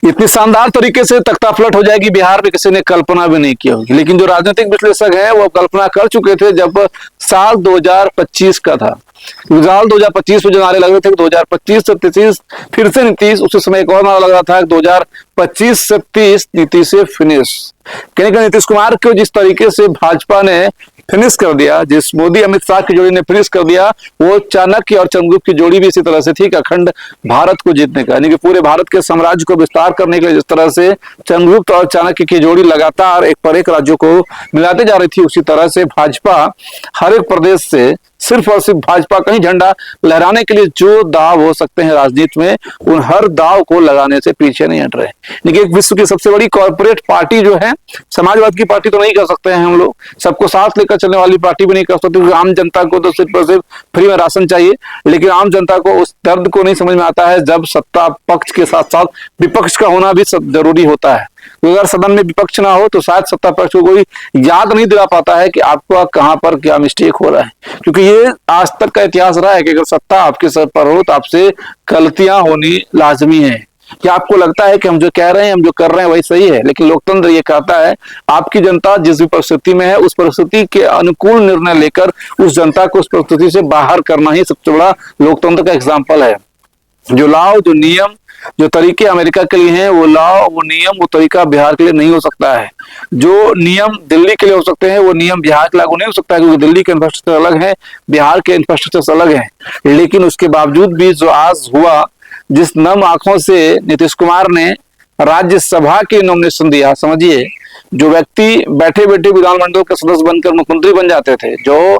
इतनी शानदार तरीके से तख्ता पलट हो जाएगी बिहार में, किसी ने कल्पना भी नहीं की होगी। लेकिन जो राजनीतिक विश्लेषक हैं वो कल्पना कर चुके थे जब साल 2025 का था। साल 2025 में जो नारे लग रहे थे 2025 से 30 फिर से नीतीश, उसी समय एक और नारा लग रहा था 2025 से 30 नीतीश से फिनिश। कहीं कहीं नीतीश कुमार को जिस तरीके से भाजपा ने फिनिश कर दिया, जिस मोदी अमित शाह की जोड़ी ने फिनिश कर दिया, वो चाणक्य और चंद्रगुप्त की जोड़ी भी इसी तरह से थी कि अखंड भारत को जीतने का, यानी कि पूरे भारत के साम्राज्य को विस्तार करने के लिए जिस तरह से चंद्रगुप्त और चाणक्य की जोड़ी लगातार एक पर एक राज्यों को मिलाते जा रही थी, उसी तरह से भाजपा हर एक प्रदेश से सिर्फ और सिर्फ भाजपा कहीं झंडा लहराने के लिए जो दाव हो सकते हैं राजनीति में, उन हर दाव को लगाने से पीछे नहीं हट रहे। लेकिन एक विश्व की सबसे बड़ी कॉर्पोरेट पार्टी जो है, समाजवाद की पार्टी तो नहीं कर सकते हैं हम लोग, सबको साथ लेकर चलने वाली पार्टी भी नहीं कर सकते, क्योंकि आम जनता को तो सिर्फ और सिर्फ फ्री में राशन चाहिए। लेकिन आम जनता को उस दर्द को नहीं समझ में आता है जब सत्ता पक्ष के साथ साथ विपक्ष का होना भी जरूरी होता है। अगर सदन में विपक्ष ना हो तो शायद सत्ता पक्ष को कोई याद नहीं दिला पाता है कि आपको कहां पर क्या मिस्टेक हो रहा है, क्योंकि ये आज तक का इतिहास रहा है कि अगर सत्ता आपके सर पर हो तो आपसे गलतियां होनी लाजमी है। क्या आपको लगता है कि हम जो कह रहे हैं, हम जो कर रहे हैं वही सही है, लेकिन लोकतंत्र ये कहता है आपकी जनता जिस भी परिस्थिति में है उस परिस्थिति के अनुकूल निर्णय लेकर उस जनता को उस परिस्थिति से बाहर करना ही सबसे बड़ा लोकतंत्र का एग्जाम्पल है। जो लॉ, जो नियम, जो तरीके अमेरिका के लिए हैं, वो लॉ, वो नियम, वो तरीका बिहार के लिए नहीं हो सकता है। जो नियम दिल्ली के लिए हो सकते हैं वो नियम बिहार के लागू नहीं हो सकता है, क्योंकि दिल्ली के इंफ्रास्ट्रक्चर अलग है, बिहार के इंफ्रास्ट्रक्चर अलग है। लेकिन उसके बावजूद भी जो आज हुआ, जिस नम आंखों से नीतीश कुमार ने राज्यसभा की नॉमिनेशन दिया, समझिए जो व्यक्ति बैठे बैठे विधानमंडल के सदस्य बनकर मुख्यमंत्री बन जाते थे, जो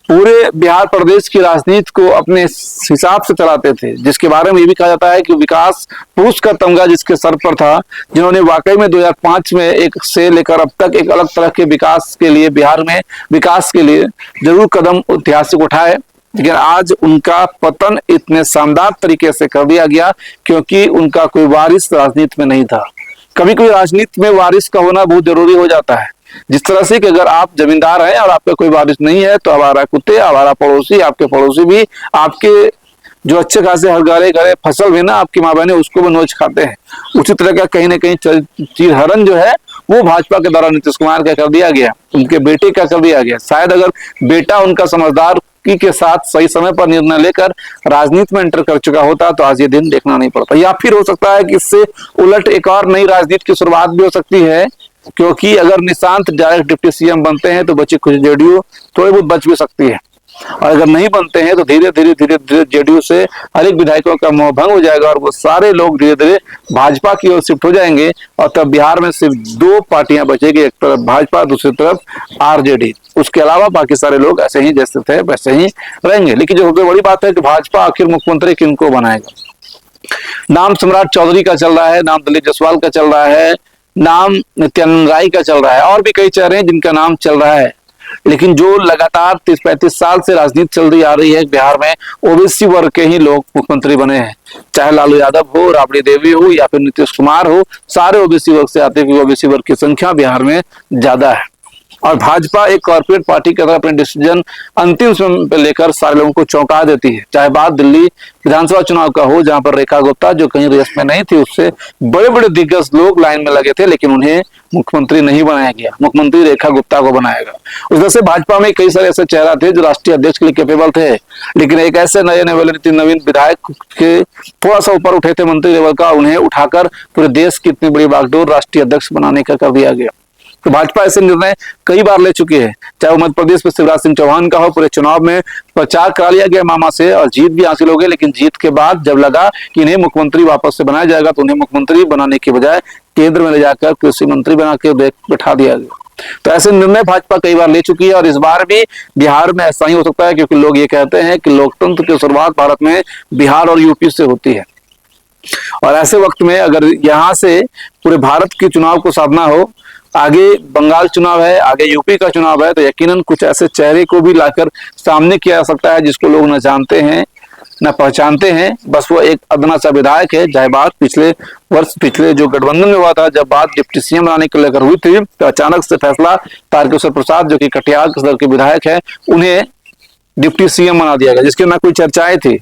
पूरे बिहार प्रदेश की राजनीति को अपने हिसाब से चलाते थे, जिसके बारे में ये भी कहा जाता है कि विकास पुरुष का तमगा जिसके सर पर था, जिन्होंने वाकई में 2005 में एक से लेकर अब तक एक अलग तरह के विकास के लिए, बिहार में विकास के लिए जरूर कदम ऐतिहासिक उठाए, लेकिन आज उनका पतन इतने शानदार तरीके से कर दिया गया क्योंकि उनका कोई वारिस राजनीति में नहीं था। कभी कभी राजनीति में वारिस का होना बहुत जरूरी हो जाता है, जिस तरह से कि अगर आप जमींदार हैं और आपका कोई वारिस नहीं है तो आवारा कुत्ते, आवारा पड़ोसी, आपके पड़ोसी भी आपके जो अच्छे खासे हर घरे फसल भी ना आपकी माँ बहने उसको भी नोच खाते हैं। उसी तरह का कहीं ना कहीं चीरहरण जो है वो भाजपा के द्वारा नीतीश कुमार का कर दिया गया, उनके बेटे का कर दिया गया। शायद अगर बेटा उनका समझदार के साथ सही समय पर निर्णय लेकर राजनीति में एंटर कर चुका होता तो आज ये दिन देखना नहीं पड़ता। या फिर हो सकता है कि इससे उलट एक और नई राजनीति की शुरुआत भी हो सकती है, क्योंकि अगर निशांत डायरेक्ट डिप्टी सीएम बनते हैं तो बची कुछ जेडीयू थोड़ी बहुत बच भी सकती है, और अगर नहीं बनते हैं तो धीरे धीरे धीरे धीरे जेडीयू से हर एक विधायकों का मोह भंग हो जाएगा और वो सारे लोग धीरे धीरे भाजपा की ओर शिफ्ट हो जाएंगे, और तब बिहार में सिर्फ दो पार्टियां बचेगी, एक तरफ भाजपा, दूसरी तरफ आरजेडी। उसके अलावा बाकी सारे लोग ऐसे ही जैसे थे वैसे ही रहेंगे। लेकिन जो सबसे बड़ी बात है कि भाजपा आखिर मुख्यमंत्री किनको बनाएगा। नाम सम्राट चौधरी का चल रहा है, नाम दिलीप जायसवाल का चल रहा है, नाम नित्यानंद राय का चल रहा है, और भी कई चेहरे हैं जिनका नाम चल रहा है। लेकिन जो लगातार 30-35 साल से राजनीति चल रही आ रही है बिहार में, ओबीसी वर्ग के ही लोग मुख्यमंत्री बने हैं, चाहे लालू यादव हो, राबड़ी देवी हो या फिर नीतीश कुमार हो, सारे ओबीसी वर्ग से आते हैं। ओबीसी वर्ग की संख्या बिहार में ज्यादा है, और भाजपा एक कॉर्पोरेट पार्टी की तरह अपने डिसीजन अंतिम समय पे लेकर सारे लोगों को चौंका देती है। चाहे बात दिल्ली विधानसभा चुनाव का हो, जहां पर रेखा गुप्ता जो कहीं रेस में नहीं थी, उससे बड़े बड़े दिग्गज लोग लाइन में लगे थे, लेकिन उन्हें मुख्यमंत्री नहीं बनाया गया, मुख्यमंत्री रेखा गुप्ता को बनाएगा। उस वजह से भाजपा में कई सारे ऐसे चेहरा थे जो राष्ट्रीय अध्यक्ष के लिए कैपेबल थे, लेकिन एक ऐसे नवीन विधायक के थोड़ा सा ऊपर उठे थे मंत्री लेवल का, उन्हें उठाकर पूरे देश की इतनी बड़ी बागडोर राष्ट्रीय अध्यक्ष बनाने का कर दिया गया। तो भाजपा ऐसे निर्णय कई बार ले चुकी है, चाहे वो मध्य प्रदेश में शिवराज सिंह चौहान का हो, पूरे चुनाव में प्रचार करा लिया गया मामा से और जीत भी हासिल हो गई, लेकिन जीत के बाद जब लगा कि इन्हें मुख्यमंत्री वापस से बनाया जाएगा तो उन्हें मुख्यमंत्री बनाने के बजाय केंद्र में ले जाकर कृषि मंत्री बना के बैठा दिया गया। तो ऐसे निर्णय भाजपा कई बार ले चुकी है, और इस बार भी बिहार में ऐसा ही हो सकता है, क्योंकि लोग ये कहते हैं कि लोकतंत्र की शुरुआत भारत में बिहार और यूपी से होती है, और ऐसे वक्त में अगर यहाँ से पूरे भारत के चुनाव को साधना हो, आगे बंगाल चुनाव है, आगे यूपी का चुनाव है, तो यकीनन कुछ ऐसे चेहरे को भी लाकर सामने किया जा सकता है जिसको लोग न जानते हैं न पहचानते हैं, बस वो एक अदना सा विधायक है। चाहे बात पिछले जो गठबंधन में हुआ था, जब बात डिप्टी सीएम बनाने को लेकर हुई थी, तो अचानक से फैसला तारकेश्वर प्रसाद जो कि कटिहार के सदर के विधायक है, उन्हें डिप्टी सीएम बना दिया गया, जिसकी ना कोई चर्चाएं थी।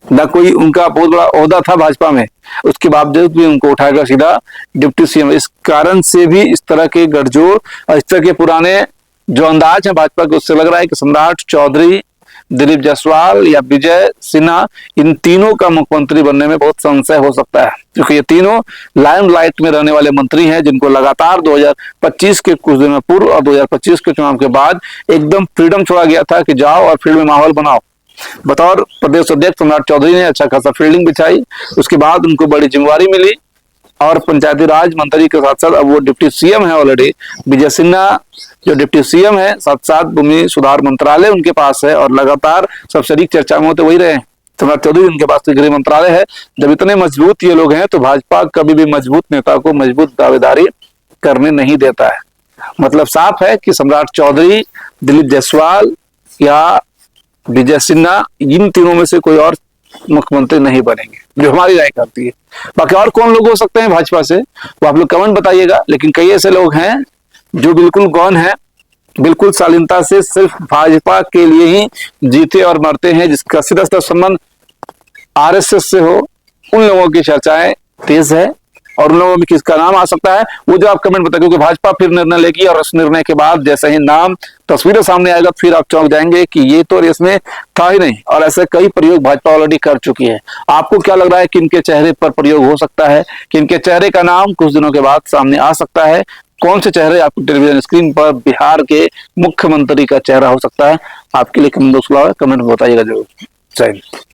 ना कोई उनका बहुत बड़ा ओहदा था भाजपा में, उसके बावजूद भी उनको उठाकर सीधा डिप्टी सीएम। इस कारण से भी इस तरह के गठजोड़ और इस तरह के पुराने जो अंदाज है भाजपा के, उससे लग रहा है कि सम्राट चौधरी, दिलीप जायसवाल या विजय सिन्हा, इन तीनों का मुख्यमंत्री बनने में बहुत संशय हो सकता है, क्योंकि ये तीनों लाइमलाइट में रहने वाले मंत्री हैं, जिनको लगातार 2025 के कुछ दिनों पूर्व और 2025 के चुनाव के बाद एकदम फ्रीडम छोड़ा गया था कि जाओ और फील्ड में माहौल बनाओ। बतौर प्रदेश अध्यक्ष सम्राट चौधरी ने अच्छा खासा फील्डिंग बिछाई, उसके बाद उनको बड़ी जिम्मेवारी मिली और पंचायती राज मंत्री के साथ साथ अब वो डिप्टी सीएम है ऑलरेडी। विजय सिन्हा जो डिप्टी सीएम है, साथ साथ भूमि सुधार मंत्रालय उनके पास है और लगातार सब शरीक चर्चा में होते वही रहे। सम्राट चौधरी उनके पास तो गृह मंत्रालय है। जब इतने मजबूत ये लोग हैं तो भाजपा कभी भी मजबूत नेता को मजबूत दावेदारी करने नहीं देता है। मतलब साफ है कि सम्राट चौधरी, दिलीप जायसवाल या विजय सिन्हा, इन तीनों में से कोई और मुख्यमंत्री नहीं बनेंगे, जो हमारी राय करती है। बाकी और कौन लोग हो सकते हैं भाजपा से, वो आप लोग कमेंट बताइएगा। लेकिन कई ऐसे लोग हैं जो बिल्कुल गौन है, बिल्कुल शालीनता से सिर्फ भाजपा के लिए ही जीते और मरते हैं, जिसका सीधा सीधा संबंध आरएसएस से हो, उन लोगों की चर्चाएं तेज है और उन लोगों में किसका नाम आ सकता है वो जो आप कमेंट बताएं, क्योंकि भाजपा फिर निर्णय लेगी और उस निर्णय के बाद जैसे ही नाम तस्वीरें सामने आएगा फिर आप चौंक जाएंगे कि ये तो रेस में था ही नहीं। और ऐसे कई प्रयोग भाजपा ऑलरेडी कर चुकी है। आपको क्या लग रहा है, किनके चेहरे पर प्रयोग हो सकता है, किनके चेहरे का नाम कुछ दिनों के बाद सामने आ सकता है? कौन से चेहरे आपको टेलीविजन स्क्रीन पर बिहार के मुख्यमंत्री का चेहरा हो सकता है? आपके लिए कमेंट बॉक्स खुला है, कमेंट बताइएगा जरूर। जय हिंद।